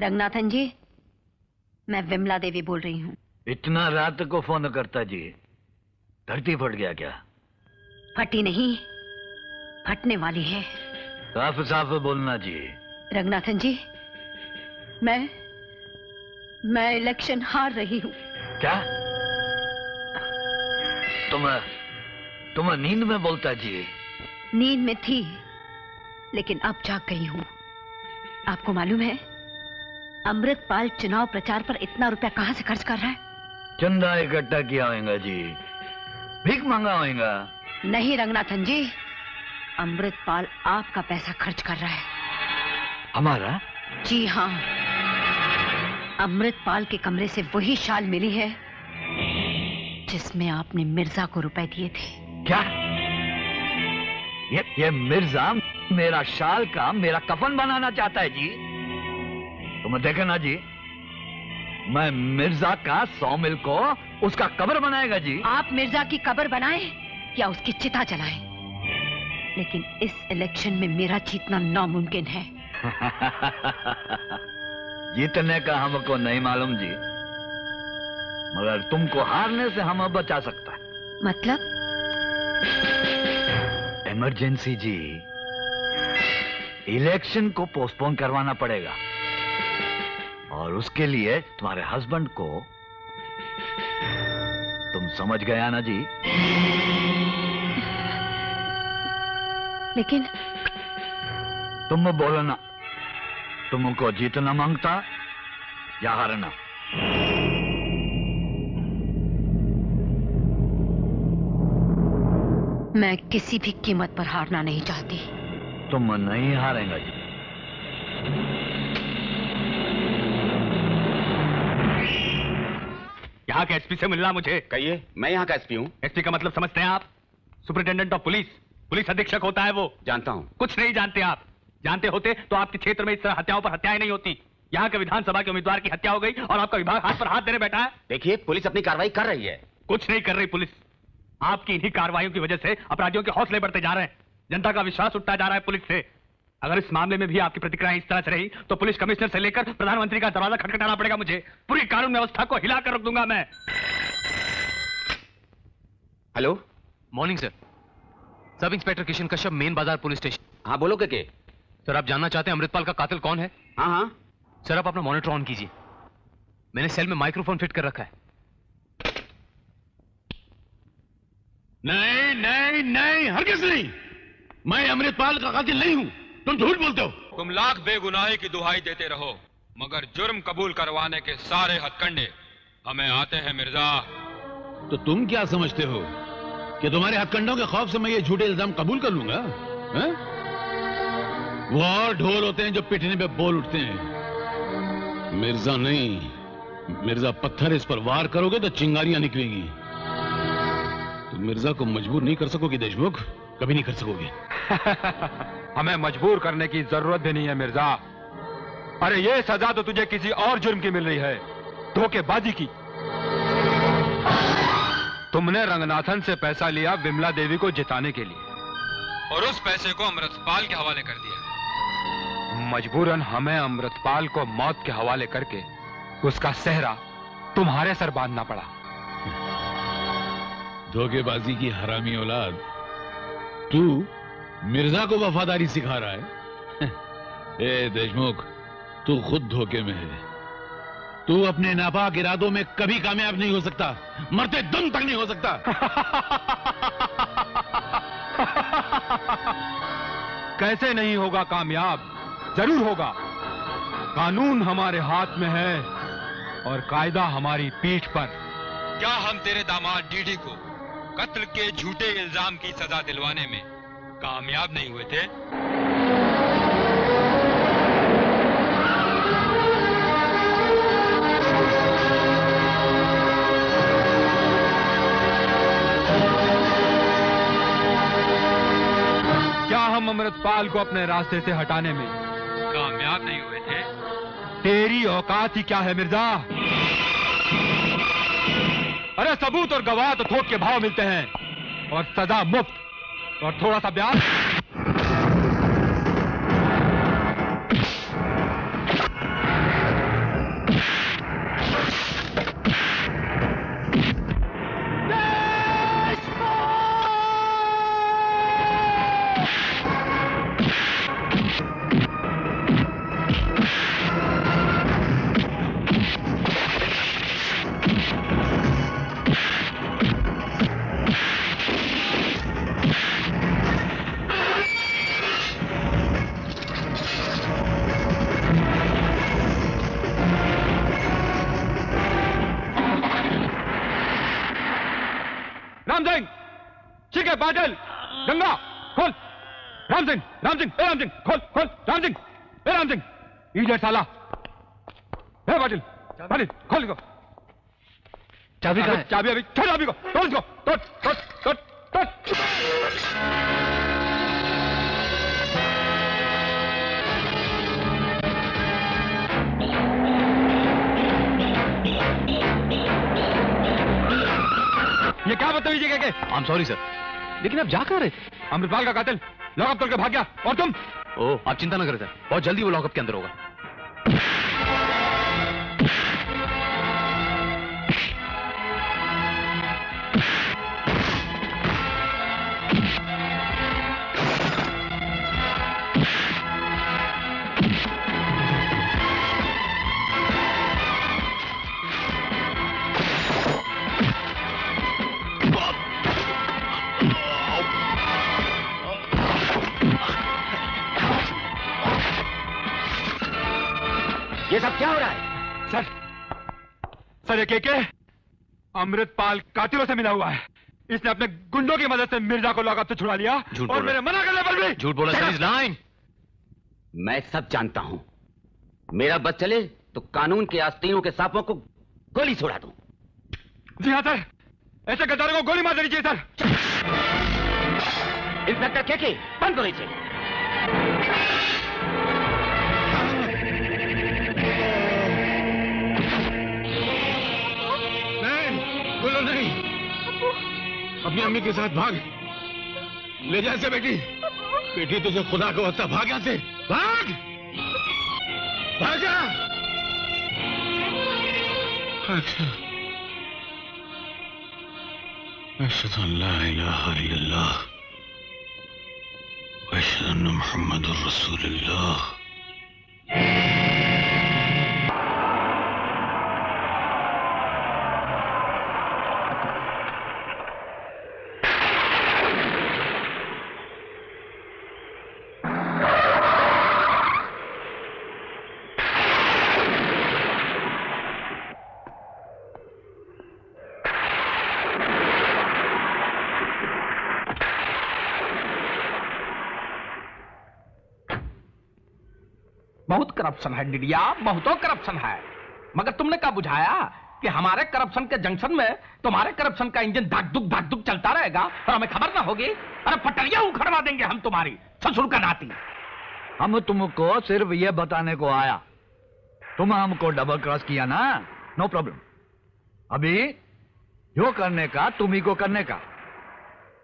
रंगनाथन जी, मैं विमला देवी बोल रही हूँ। इतना रात को फोन करता जी? धरती फट गया क्या? फटी नहीं, फटने वाली है। साफ साफ बोलना जी। रंगनाथन जी, मैं इलेक्शन हार रही हूँ। क्या? तुम नींद में बोलता जी? नींद में थी, लेकिन अब जाग गई हूँ। आपको मालूम है अमृतपाल चुनाव प्रचार पर इतना रुपया कहाँ से खर्च कर रहा है? चंदा इकट्ठा किया होगा जी, भीख मांगा होगा। नहीं रंगनाथन जी, अमृतपाल आपका पैसा खर्च कर रहा है। हमारा? जी हाँ, अमृतपाल के कमरे से वही शाल मिली है जिसमें आपने मिर्जा को रुपए दिए थे। क्या? ये मिर्जा मेरा शाल का मेरा कफन बनाना चाहता है जी? तुम देखे ना जी, मैं मिर्जा का 100 मील को उसका कब्र बनाएगा जी। आप मिर्जा की कब्र बनाएं या उसकी चिता जलाएं, लेकिन इस इलेक्शन में मेरा जीतना नामुमकिन है। जीतने का हमको नहीं मालूम जी, मगर तुमको हारने से हम बचा सकता है। मतलब? इमरजेंसी जी, इलेक्शन को पोस्टपोन करवाना पड़ेगा और उसके लिए तुम्हारे हस्बैंड को, तुम समझ गया ना जी? लेकिन तुम बोलो ना, तुमको जीतना मांगता या हारना? मैं किसी भी कीमत पर हारना नहीं चाहती। तुम नहीं हारेगा जी। यहाँ के एसपी से मिलना मुझे। कहिए, मैं यहाँ का एसपी हूँ। एसपी का मतलब समझते हैं आप? सुपरिटेंडेंट ऑफ पुलिस, पुलिस अधीक्षक होता है वो। जानता हूँ। कुछ नहीं जानते आप। जानते होते तो आपके क्षेत्र में इस तरह हत्याओं पर हत्याएं नहीं होती। यहाँ के विधानसभा के उम्मीदवार की हत्या हो गई और आपका विभाग हाथ पर हाथ देने बैठा है। देखिए, पुलिस अपनी कार्रवाई कर रही है। कुछ नहीं कर रही पुलिस। आपकी इन्हीं कार्रवाइयों की वजह से अपराधियों के हौसले बढ़ते जा रहे हैं, जनता का विश्वास उठता जा रहा है पुलिस से। अगर इस मामले में भी आपकी प्रतिक्रिया इस तरह से रही तो पुलिस कमिश्नर से लेकर प्रधानमंत्री का दरवाजा खटखटाना पड़ेगा मुझे। पूरी कानून व्यवस्था को हिलाकर रख दूंगा मैं। Hello, morning sir. Sub inspector Kishan Kashyap, main बाजार पुलिस स्टेशन। हाँ बोलो के? सर, आप जानना चाहते हैं अमृतपाल का कातिल कौन है? हाँ हाँ सर, आप अपना मॉनिटर ऑन कीजिए। मैंने सेल में माइक्रोफोन फिट कर रखा है। नहीं नहीं नहीं, हरगिज़ नहीं। मैं अमृतपाल का कातिल नहीं हूं। तुम झूठ बोलते हो। तुम लाख बेगुनाही की दुहाई देते रहो, मगर जुर्म कबूल करवाने के सारे हथकंडे हमें आते हैं मिर्जा। तो तुम क्या समझते हो कि तुम्हारे हथकंडों के खौफ से मैं ये झूठे इल्जाम कबूल कर लूंगा? है? वो और ढोल होते हैं जो पिटने पे बोल उठते हैं। मिर्जा नहीं, मिर्जा पत्थर। इस पर वार करोगे तो चिंगारियां निकलेंगी। तुम मिर्जा को मजबूर नहीं कर सकोगे देशमुख, कभी नहीं कर सकोगे। हमें मजबूर करने की जरूरत भी नहीं है मिर्जा। अरे ये सजा तो तुझे किसी और जुर्म की मिल रही है, धोखेबाजी की। तुमने रंगनाथन से पैसा लिया विमला देवी को जिताने के लिए और उस पैसे को अमृतपाल के हवाले कर दिया। मजबूरन हमें अमृतपाल को मौत के हवाले करके उसका सेहरा तुम्हारे सर बांधना पड़ा। धोखेबाजी की हरामी औलाद, तू मिर्जा को वफादारी सिखा रहा है? ए देशमुख, तू खुद धोखे में है। तू अपने नापाक इरादों में कभी कामयाब नहीं हो सकता, मरते दम तक नहीं हो सकता। कैसे नहीं होगा कामयाब? जरूर होगा। कानून हमारे हाथ में है और कायदा हमारी पीठ पर। क्या हम तेरे दामाद डीडी को कत्ल के झूठे इल्जाम की सजा दिलवाने में कामयाब नहीं हुए थे? क्या हम अमृतपाल को अपने रास्ते से हटाने में कामयाब नहीं हुए थे? तेरी औकात ही क्या है मिर्जा? अरे सबूत और गवाह तो थोक के भाव मिलते हैं और सजा मुफ्त और थोड़ा सा ब्याज। राम सिंह, ठीक है पाटिल, गंगा खोल। राम सिंह, राम सिंह, राम सिंह, खोल खोल। राम सिंह, राम सिंह, इधर साला। पाटिल, पाटिल खोल इसको। चाबी कहाँ है? चाबी अभी, चाबी को तोड़ इसको, तोड़ तोड़ तोड़ तोड़। ये क्या बदतमीजी है? आई एम सॉरी सर, लेकिन आप जा कहाँ रहे थे? अमृतपाल का कातिल लॉकअप तोड़ के भाग गया, और तुम? ओह, आप चिंता ना करें सर, बहुत जल्दी वो लॉकअप के अंदर होगा। ये सब क्या हो रहा है? सर ये केके अमृतपाल कातिलों से मिला हुआ है। इसने अपने गुंडों की मदद से मिर्जा को लॉकअप से छुड़ा लिया, और मेरे मना करने पर भी झूठ बोला सर। इस लाइन मैं सब जानता हूं। मेरा बस चले तो कानून के आस्तीनों के सांपों को गोली छोड़ा दूं। जी हाँ सर, ऐसे गद्दारों को गोली मार देनी चाहिए सर। इंस्पेक्टर केके, बंद करो इसे। बोलो नहीं, अपनी अम्मी के साथ भाग, ले जा इसे बेटी। बेटी तुझे खुदा को वास्ता भाग यहां से, भाग भाग जा। अच्छा, अशहदु अल्ला इलाहा इल्लल्लाह व अशहदु अन्ना मुहम्मदुर रसूलुल्लाह। बहुत करप्शन है डिडिया, बहुत करप्शन है। मगर तुमने क्या बुझाया कि हमारे करप्शन के जंक्शन में तुम्हारे करप्शन का इंजन धक धुक चलता रहेगा और हमें खबर ना होगी? अरे पटरिया उखड़वा देंगे हम तुम्हारी, ससुर का नाती। हम तुमको सिर्फ ये बताने को आया, तुम हमको डबल क्रॉस किया ना, नो प्रॉब्लम। अभी जो करने का तुम ही को करने का।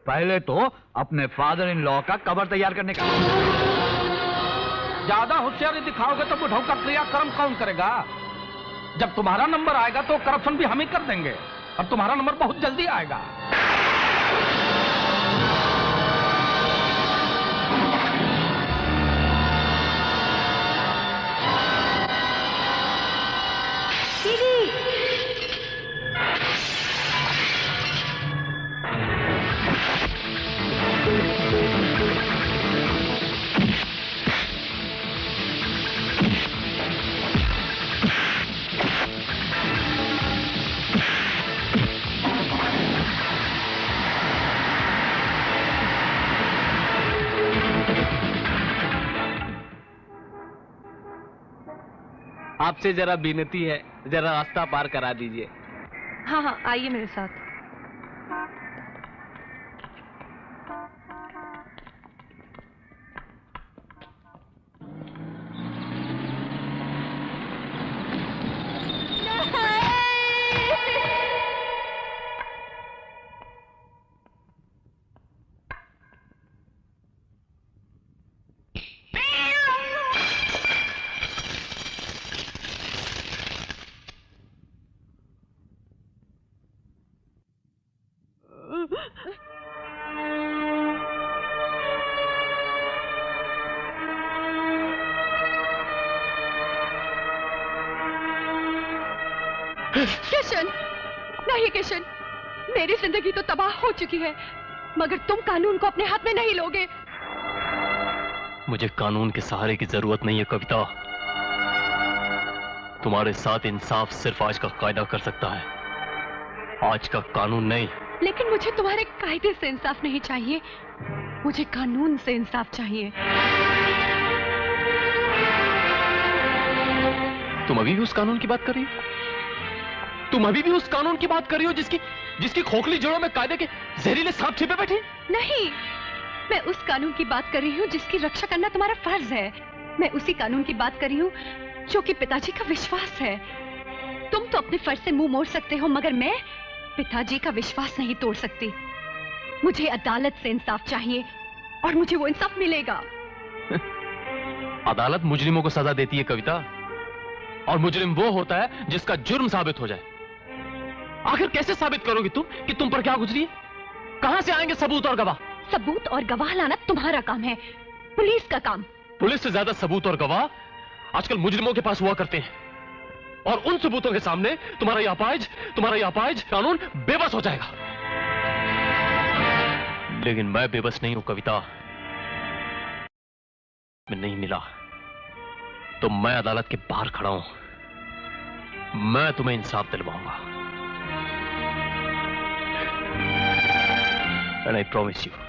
पहले तो अपने फादर इन लॉ का कवर तैयार करने का। ज्यादा होशियारी दिखाओगे तो बुढ़ऊ का क्रियाक्रम कौन करेगा? जब तुम्हारा नंबर आएगा तो करप्शन भी हम ही कर देंगे, और तुम्हारा नंबर बहुत जल्दी आएगा। आपसे जरा विनती है, जरा रास्ता पार करा दीजिए। हाँ हाँ, आइए मेरे साथ। किशन, नहीं किशन, मेरी जिंदगी तो तबाह हो चुकी है, मगर तुम कानून को अपने हाथ में नहीं लोगे। मुझे कानून के सहारे की जरूरत नहीं है कविता। तुम्हारे साथ इंसाफ सिर्फ आज का कायदा कर सकता है। आज का कानून नहीं। लेकिन मुझे तुम्हारे कायदे से इंसाफ नहीं चाहिए, मुझे कानून से इंसाफ चाहिए। तुम अभी भी उस कानून की बात कर रही हो? तुम अभी भी उस कानून की बात कर रही हो जिसकी खोखली जड़ों में कायदे के जहरीले सांप छिपे बैठे? नहीं, मैं उस कानून की बात कर रही हूँ जिसकी रक्षा करना तुम्हारा फर्ज है। मैं उसी कानून की बात कर रही हूँ जो कि पिताजी का विश्वास है। तुम तो अपने फर्ज से मुंह मोड़ सकते हो, मगर मैं पिताजी का विश्वास नहीं तोड़ सकती। मुझे अदालत से इंसाफ चाहिए और मुझे वो इंसाफ मिलेगा। अदालत मुजरिमों को सजा देती है कविता, और मुजरिम वो होता है जिसका जुर्म साबित हो जाए। आखिर कैसे साबित करोगी तुम कि तुम पर क्या गुजरी है? कहां से आएंगे सबूत और गवाह? सबूत और गवाह लाना तुम्हारा काम है, पुलिस का काम। पुलिस से ज्यादा सबूत और गवाह आजकल मुजरिमों के पास हुआ करते हैं, और उन सबूतों के सामने तुम्हारा यह अपाहिज कानून बेबस हो जाएगा। लेकिन मैं बेबस नहीं हूं कविता, मैं नहीं मिला तो मैं अदालत के बाहर खड़ा हूं। मैं तुम्हें इंसाफ दिलवाऊंगा, and I promise you